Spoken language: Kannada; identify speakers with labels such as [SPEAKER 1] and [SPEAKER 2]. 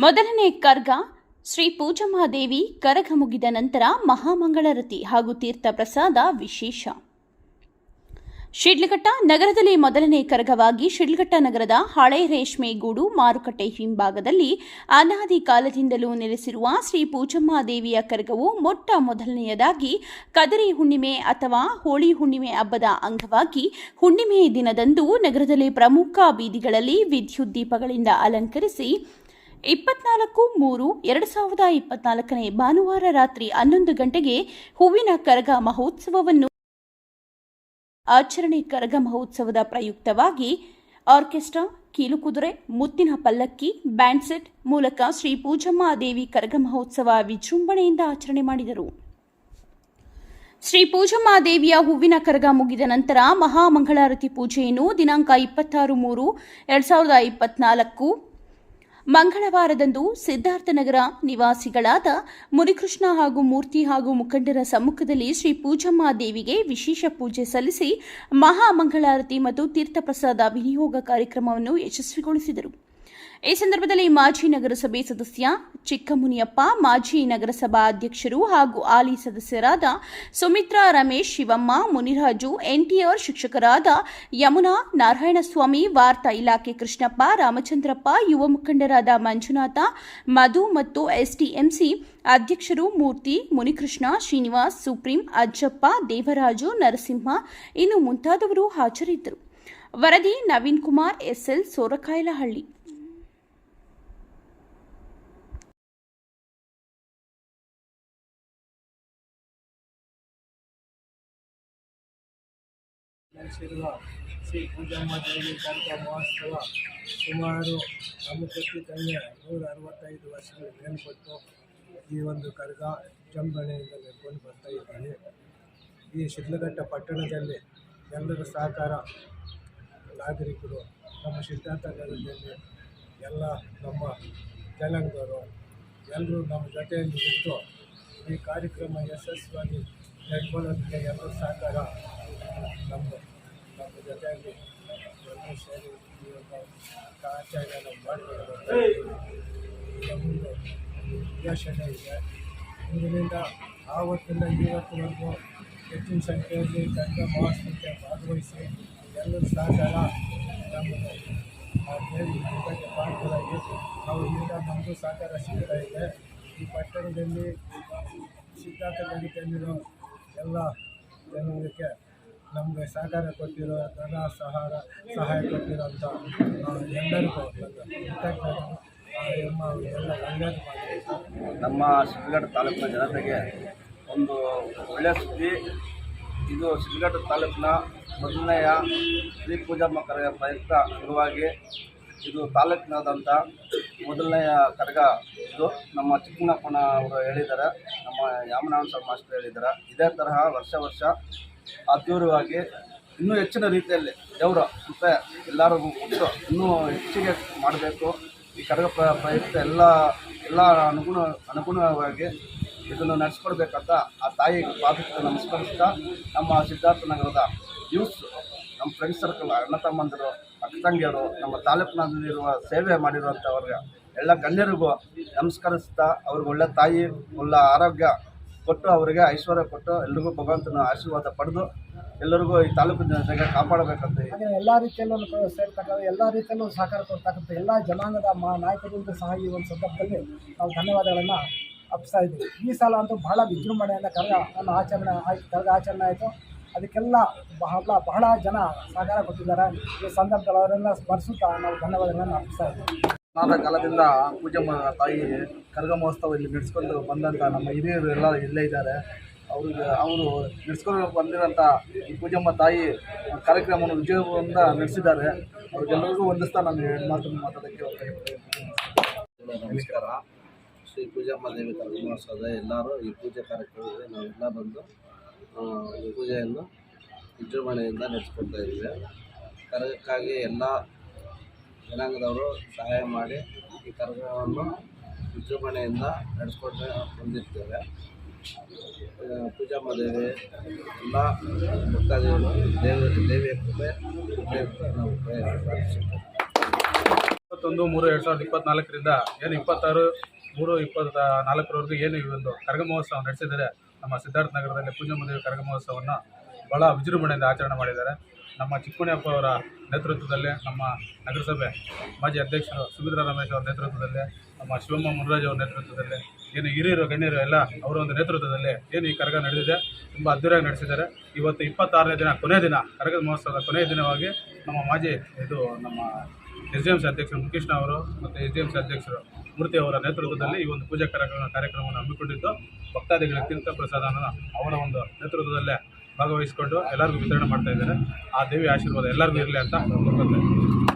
[SPEAKER 1] ಮೊದಲನೇ ಕರ್ಗ ಶ್ರೀ ಪೂಜಮ್ಮಾದೇವಿ ಕರಗ ಮುಗಿದ ನಂತರ ಮಹಾಮಂಗಳಾರತಿ ಹಾಗೂ ತೀರ್ಥ ಪ್ರಸಾದ ವಿಶೇಷ. ಶಿಡ್ಲಘಟ್ಟ ನಗರದಲ್ಲಿ ಮೊದಲನೇ ಕರಗವಾಗಿ ಶಿಡ್ಲಘಟ್ಟ ನಗರದ ಹಳೆ ರೇಷ್ಮೆಗೂಡು ಮಾರುಕಟ್ಟೆ ಹಿಂಭಾಗದಲ್ಲಿ ಅನಾದಿ ಕಾಲದಿಂದಲೂ ನೆಲೆಸಿರುವ ಶ್ರೀ ಪೂಜಮ್ಮಾದೇವಿಯ ಕರಗವು ಮೊಟ್ಟ ಮೊದಲನೆಯದಾಗಿ ಕದರಿ ಹುಣ್ಣಿಮೆ ಅಥವಾ ಹೋಳಿ ಹುಣ್ಣಿಮೆ ಹಬ್ಬದ ಅಂಗವಾಗಿ ಹುಣ್ಣಿಮೆ ದಿನದಂದು ನಗರದಲ್ಲಿ ಪ್ರಮುಖ ಬೀದಿಗಳಲ್ಲಿ ವಿದ್ಯುತ್ ದೀಪಗಳಿಂದ ಅಲಂಕರಿಸಿ 24/3/2024 ಭಾನುವಾರ ರಾತ್ರಿ 11 ಗಂಟೆಗೆ ಹೂವಿನ ಕರಗ ಮಹೋತ್ಸವವನ್ನು ಆಚರಣೆ. ಕರಗ ಮಹೋತ್ಸವದ ಪ್ರಯುಕ್ತವಾಗಿ ಆರ್ಕೆಸ್ಟ್ರಾ, ಕೀಲುಕುದುರೆ, ಮುತ್ತಿನ ಪಲ್ಲಕ್ಕಿ, ಬ್ಯಾಂಡ್ ಸೆಟ್ ಮೂಲಕ ಶ್ರೀ ಪೂಜಮ್ಮಾದೇವಿ ಕರಗ ಮಹೋತ್ಸವ ವಿಜೃಂಭಣೆಯಿಂದ ಆಚರಣೆ ಮಾಡಿದರು. ಶ್ರೀ ಪೂಜಮ್ಮಾದೇವಿಯ ಹೂವಿನ ಕರಗ ಮುಗಿದ ನಂತರ ಮಹಾಮಂಗಳಾರತಿ ಪೂಜೆಯನ್ನು ದಿನಾಂಕ 26/3/2024 ಮಂಗಳವಾರದಂದು ಸಿದ್ಧಾರ್ಥನಗರ ನಿವಾಸಿಗಳಾದ ಮುನಿಕೃಷ್ಣ ಹಾಗೂ ಮೂರ್ತಿ ಹಾಗೂ ಮುಖಂಡರ ಸಮ್ಮುಖದಲ್ಲಿ ಶ್ರೀ ಪೂಜಮ್ಮಾದೇವಿಗೆ ವಿಶೇಷ ಪೂಜೆ ಸಲ್ಲಿಸಿ ಮಹಾಮಂಗಳಾರತಿ ಮತ್ತು ತೀರ್ಥಪ್ರಸಾದ ವಿನಿಯೋಗ ಕಾರ್ಯಕ್ರಮವನ್ನು ಯಶಸ್ವಿಗೊಳಿಸಿದರು. ಈ ಸಂದರ್ಭದಲ್ಲಿ ಮಾಜಿ ನಗರಸಭೆ ಸದಸ್ಯ ಚಿಕ್ಕಮುನಿಯಪ್ಪ, ಮಾಜಿ ನಗರಸಭಾ ಅಧ್ಯಕ್ಷರು ಹಾಗೂ ಹಾಲಿ ಸದಸ್ಯರಾದ ಸುಮಿತ್ರಾ, ರಮೇಶ್, ಶಿವಮ್ಮ, ಮುನಿರಾಜು, ಎನ್ಟಿಆರ್, ಶಿಕ್ಷಕರಾದ ಯಮುನಾ, ನಾರಾಯಣಸ್ವಾಮಿ, ವಾರ್ತಾ ಇಲಾಖೆ ಕೃಷ್ಣಪ್ಪ, ರಾಮಚಂದ್ರಪ್ಪ, ಯುವ ಮುಖಂಡರಾದ ಮಂಜುನಾಥ, ಮಧು ಮತ್ತು ಎಸ್ಟಿಎಂಸಿ ಅಧ್ಯಕ್ಷರು ಮೂರ್ತಿ, ಮುನಿಕೃಷ್ಣ, ಶ್ರೀನಿವಾಸ್, ಸುಪ್ರೀಂ, ಅಜ್ಜಪ್ಪ, ದೇವರಾಜು, ನರಸಿಂಹ ಇನ್ನು ಮುಂತಾದವರು ಹಾಜರಿದ್ದರು. ವರದಿ ನವೀನ್ ಕುಮಾರ್, ಎಸ್ಎಲ್, ಸೋರಕಾಯಲಹಳ್ಳಿ.
[SPEAKER 2] ನಡೆಸಿರುವ ಶ್ರೀ ಪೂಜಮ್ಮಾದೇವಿ ಕರಗ ಮಹೋತ್ಸವ ಸುಮಾರು ನಮ್ಮ ತಂದೆ 165 ವರ್ಷಗಳು ಮೇಲ್ಪಟ್ಟು ಈ ಒಂದು ಕರಗ ವಿಜೃಂಭಣೆಯಿಂದ ನೆಡ್ಕೊಂಡು ಬರ್ತಾ ಇದ್ದೀವಿ. ಈ ಶಿಡ್ಲಘಟ್ಟ ಪಟ್ಟಣದಲ್ಲಿ ಎಲ್ಲರ ಸಹಕಾರ, ನಾಗರಿಕರು, ನಮ್ಮ ಸಿದ್ಧಾರ್ಥ ನಗರದಲ್ಲಿ ಎಲ್ಲ ನಮ್ಮ ಜನಾಂಗದವರು ಎಲ್ಲರೂ ನಮ್ಮ ಜೊತೆಯಲ್ಲಿ ಇದ್ದು ಈ ಕಾರ್ಯಕ್ರಮ ಯಶಸ್ವಿಯಾಗಿ ನಡ್ಕೊಳ್ಳೋದಕ್ಕೆ ಎಲ್ಲರ ಸಹಕಾರ ನಮ್ಮ ಜೊತೆಯಲ್ಲಿ ಎಲ್ಲರೂ ಸೇರಿ ಈ ಒಂದು ಆಚರಣೆಯನ್ನು ಮಾಡಿಕೊಳ್ಳಬೇಕು. ನಮ್ಮದು ಯೋಚನೆ ಇದೆ. ಇಂದಿನಿಂದ ಆವತ್ತಿಂದ ಇವತ್ತಿನವರೆಗೂ ಹೆಚ್ಚಿನ ಸಂಖ್ಯೆಯಲ್ಲಿ ಕರಗ ಮಹೋತ್ಸವಕ್ಕೆ ಭಾಗವಹಿಸಿ ಎಲ್ಲರೂ ಸಹಕಾರ ನಮ್ಮದು ದೇವಿ ಪಾಲ್ಗೊಳ್ಳಾಗಿ ನಾವು ಈಗ ನಮ್ಮದು ಸಹಕಾರ ಸಿಗ್ತಾ ಇದೆ. ಈ ಪಟ್ಟಣದಲ್ಲಿ ಸಿದ್ಧಾರ್ಥ ನಗರದಲ್ಲಿರೋ ಎಲ್ಲ ಜನರಿಗೆ ನಮಗೆ ಸಹಕಾರ ಕೊಟ್ಟಿರೋ ಸಹಾಯ ಕೊಟ್ಟಿರೋಂಥ ಎಲ್ಲರಿಗೂ ಎಲ್ಲ ಒಳ್ಳೆಯದು ಮಾಡಬೇಕು.
[SPEAKER 3] ನಮ್ಮ ಶಿಡ್ಲಘಟ್ಟ ತಾಲೂಕಿನ ಜನತೆಗೆ ಒಂದು ಒಳ್ಳೆಯ ಸುದ್ದಿ. ಇದು ಶಿಡ್ಲಘಟ್ಟ ತಾಲೂಕಿನ ಮೊದಲನೆಯ ಶ್ರೀ ಪೂಜಮ್ಮ ಕರಗ ಪ್ರಯುಕ್ತ ಶುರುವಾಗಿ ಇದು ತಾಲೂಕಿನಾದಂಥ ಮೊದಲನೆಯ ಕರಗ. ಇದು ನಮ್ಮ ಚಿಕ್ಕನಪ್ಪನ ಅವರು ಹೇಳಿದ್ದಾರೆ, ನಮ್ಮ ಯಾಮನಾಥ ಮಾಸ್ಟರ್ ಹೇಳಿದ್ದಾರೆ. ಇದೇ ತರಹ ವರ್ಷ ಅದ್ಧೂರವಾಗಿ ಇನ್ನೂ ಹೆಚ್ಚಿನ ರೀತಿಯಲ್ಲಿ ದೇವರ ಕೃಪೆ ಎಲ್ಲರಿಗೂ ಕೊಟ್ಟು ಇನ್ನೂ ಹೆಚ್ಚಿಗೆ ಮಾಡಬೇಕು. ಈ ಕರಗ ಪ್ರಯುಕ್ತ ಎಲ್ಲ ಅನುಗುಣವಾಗಿ ಇದನ್ನು ನಡೆಸ್ಕೊಡ್ಬೇಕಂತ ಆ ತಾಯಿಗೆ ಪಾದಕ್ಕೆ ನಮಸ್ಕರಿಸ್ತಾ, ನಮ್ಮ ಸಿದ್ಧಾರ್ಥ ನಗರದ ಯೂಸ್, ನಮ್ಮ ಫ್ರೆಂಡ್ಸ್ ಸರ್ಕಲ್, ಅಣ್ಣ ತಮ್ಮಂದಿರು, ಅಕ್ಕ ತಂಗಿಯರು, ನಮ್ಮ ತಾಲೂಕಿನಲ್ಲಿರುವ ಸೇವೆ ಮಾಡಿರುವಂಥವ್ರಿಗೆ ಎಲ್ಲ ಗಣ್ಯರಿಗೂ ನಮಸ್ಕರಿಸ್ತಾ, ಅವ್ರಿಗೆ ಒಳ್ಳೆ ತಾಯಿ, ಒಳ್ಳೆ ಆರೋಗ್ಯ ಕೊಟ್ಟು, ಅವರಿಗೆ ಐಶ್ವರ್ಯ ಕೊಟ್ಟು, ಎಲ್ರಿಗೂ ಭಗವಂತನ ಆಶೀರ್ವಾದ ಪಡೆದು ಎಲ್ಲರಿಗೂ ಈ ತಾಲೂಕು ಜನತೆಗೆ ಕಾಪಾಡಬೇಕಂತ
[SPEAKER 2] ಎಲ್ಲ ರೀತಿಯಲ್ಲೂ ಸೇರ್ತಕ್ಕಂಥ ಎಲ್ಲ ರೀತಿಯಲ್ಲೂ ಸಹಕಾರ ಕೊಡ್ತಕ್ಕಂಥ ಎಲ್ಲ ಜನಾಂಗದ ನಾಯಕರಿಂದ ಸಹ ಈ ಒಂದು ಸಂದರ್ಭದಲ್ಲಿ ನಾವು ಧನ್ಯವಾದಗಳನ್ನು ಅರ್ಪಿಸ್ತಾ ಇದ್ದೀವಿ. ಈ ಸಲ ಅಂತೂ ಬಹಳ ವಿಜೃಂಭಣೆಯಿಂದ ಕರಗ ಆಚರಣೆ ಆಯಿತು. ಅದಕ್ಕೆಲ್ಲ ಬಹಳ ಜನ ಸಹಕಾರ ಕೊಟ್ಟಿದ್ದಾರೆ. ಈ ಸಂದರ್ಭದಲ್ಲಿ ಅವರೆಲ್ಲ ಸ್ಮರಿಸುತ್ತಾ ನಾವು ಧನ್ಯವಾದಗಳನ್ನು ಅರ್ಪಿಸ್ತಾ ಇದ್ದೀವಿ.
[SPEAKER 3] ಅನಾದ ಕಾಲದಿಂದ ಪೂಜಮ್ಮ ತಾಯಿ ಕರಗ ಮಹೋತ್ಸವ ಇಲ್ಲಿ ನಡೆಸ್ಕೊಂಡು ಬಂದಂಥ ನಮ್ಮ ಹಿರಿಯರು ಎಲ್ಲ ಇಲ್ಲೇ ಇದ್ದಾರೆ. ಅವರು ನಡೆಸ್ಕೊಂಡು ಬಂದಿರೋಂಥ ಈ ಪೂಜಮ್ಮ ತಾಯಿ ಕಾರ್ಯಕ್ರಮವನ್ನು ವಿಜಯದಿಂದ ನಡೆಸಿದ್ದಾರೆ. ಅವ್ರಿಗೆಲ್ಲರಿಗೂ ಹೊಂದಿಸ್ತಾ ನಾನು ಮಾತಾಡೋಕ್ಕೆ
[SPEAKER 4] ನಮಸ್ಕಾರ. ಶ್ರೀ ಪೂಜಮ್ಮಾದೇವಿ ಕರಗ ಮಹೋತ್ಸವದ ಎಲ್ಲರೂ ಈ ಪೂಜೆ ಕಾರ್ಯಕ್ರಮದಲ್ಲಿ ನಾವೆಲ್ಲ ಬಂದು ಈ ಪೂಜೆಯನ್ನು ವಿಜೃಂಭಣೆಯಿಂದ ನಡೆಸ್ಕೊಡ್ತಾ ಇದ್ದೀವಿ. ಕರಗಕ್ಕಾಗಿ ಎಲ್ಲ ಜನಾಂಗದವರು ಸಹಾಯ ಮಾಡಿ ಈ ಕರಗವನ್ನು ವಿಜೃಂಭಣೆಯಿಂದ ನಡೆಸ್ಕೊಂಡು ಬಂದಿರ್ತೇವೆ. ಪೂಜಮ್ಮಾದೇವಿ ಎಲ್ಲ ಭಕ್ತಾದಿಗಳು ದೇವಿಯ ಕೃಪೆ ನಾವು ಪ್ರಾರ್ಥಿಸುತ್ತೇವೆ.
[SPEAKER 5] 21/3/2024ರಿಂದ ಏನು 26/3/24 ಏನು ಈ ಒಂದು ಕರಗ ಮಹೋತ್ಸವ ನಡೆಸಿದ್ದಾರೆ. ನಮ್ಮ ಸಿದ್ಧಾರ್ಥ ನಗರದಲ್ಲಿ ಪೂಜಾಮಾದೇವಿ ಕರಗ ಮಹೋತ್ಸವವನ್ನು ಭಾಳ ವಿಜೃಂಭಣೆಯಿಂದ ಆಚರಣೆ ಮಾಡಿದ್ದಾರೆ. ನಮ್ಮ ಚಿಕ್ಕಮಣಿಯಪ್ಪ ಅವರ ನೇತೃತ್ವದಲ್ಲಿ, ನಮ್ಮ ನಗರಸಭೆ ಮಾಜಿ ಅಧ್ಯಕ್ಷರು ಸುಮಿತ್ರಾ ರಮೇಶ್ ಅವರ ನೇತೃತ್ವದಲ್ಲಿ, ನಮ್ಮ ಶಿವಮ್ಮ ಮುನ್ರಾಜ್ ಅವರ ನೇತೃತ್ವದಲ್ಲಿ, ಏನು ಹಿರಿಯರು ಗಣ್ಯರು ಎಲ್ಲ ಅವರ ಒಂದು ನೇತೃತ್ವದಲ್ಲಿ ಏನು ಈ ಕರಗ ನಡೆದಿದೆ, ತುಂಬ ಅದ್ದೂರಿಯಾಗಿ ನಡೆಸಿದ್ದಾರೆ. ಇವತ್ತು 26ನೇ ದಿನ, ಕೊನೆಯ ದಿನ, ಕರಗದ ಮಹೋತ್ಸವದ ಕೊನೆಯ ದಿನವಾಗಿ ನಮ್ಮ ನಮ್ಮ SDMC ಅಧ್ಯಕ್ಷರು ಮುಕೇಶ್ ಅವರು ಮತ್ತು SDMC ಅಧ್ಯಕ್ಷರು ಮೂರ್ತಿ ಅವರ ನೇತೃತ್ವದಲ್ಲಿ ಈ ಒಂದು ಪೂಜಾ ಕಾರ್ಯಕ್ರಮವನ್ನು ಹಮ್ಮಿಕೊಂಡಿದ್ದು, ಭಕ್ತಾದಿಗಳಿಗೆ ತೀರ್ಥ ಪ್ರಸಾದವನ್ನು ಅವರ ಒಂದು ನೇತೃತ್ವದಲ್ಲೇ ಭಾಗವಹಿಸಿಕೊಂಡು ಎಲ್ಲರಿಗೂ ವಿತರಣೆ ಮಾಡ್ತಾ ಇದ್ದಾರೆ. ಆ ದೇವಿ ಆಶೀರ್ವಾದ ಎಲ್ಲರಿಗೂ ಇರಲಿ ಅಂತ